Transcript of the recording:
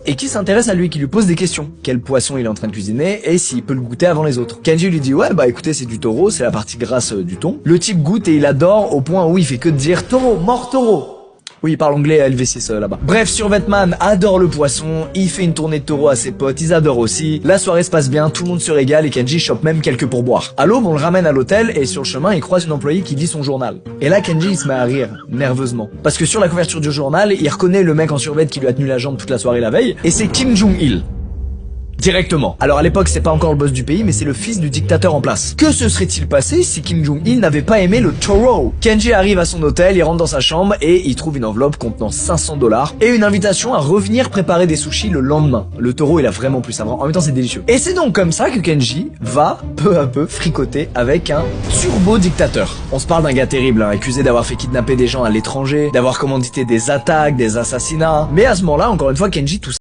et qui s'intéresse à lui, qui lui pose des questions. Quel poisson il est en train de cuisiner et s'il peut le goûter avant les autres. Kenji lui dit ouais bah écoutez c'est du taureau, c'est la partie grasse du thon. Le type goûte et il adore au point où il fait que de dire taureau, mort taureau. Oui, il parle anglais à LV6 là-bas. Bref, Survêtement adore le poisson, il fait une tournée de taureau à ses potes, ils adorent aussi. La soirée se passe bien, tout le monde se régale et Kenji chope même quelques pourboires. À l'aube, on le ramène à l'hôtel et sur le chemin, il croise une employée qui lit son journal. Et là, Kenji il se met à rire, nerveusement. Parce que sur la couverture du journal, il reconnaît le mec en survêt qui lui a tenu la jambe toute la soirée la veille, et c'est Kim Jong-il. Directement. Alors à l'époque c'est pas encore le boss du pays mais c'est le fils du dictateur en place. Que se serait-il passé si Kim Jong-il n'avait pas aimé le taureau? Kenji arrive à son hôtel, il rentre dans sa chambre et il trouve une enveloppe contenant 500 $ et une invitation à revenir préparer des sushis le lendemain. Le taureau il a vraiment plus savant, en même temps c'est délicieux. Et c'est donc comme ça que Kenji va peu à peu fricoter avec un turbo dictateur. On se parle d'un gars terrible, accusé d'avoir fait kidnapper des gens à l'étranger, d'avoir commandité des attaques, des assassinats. Mais à ce moment-là, encore une fois, Kenji tout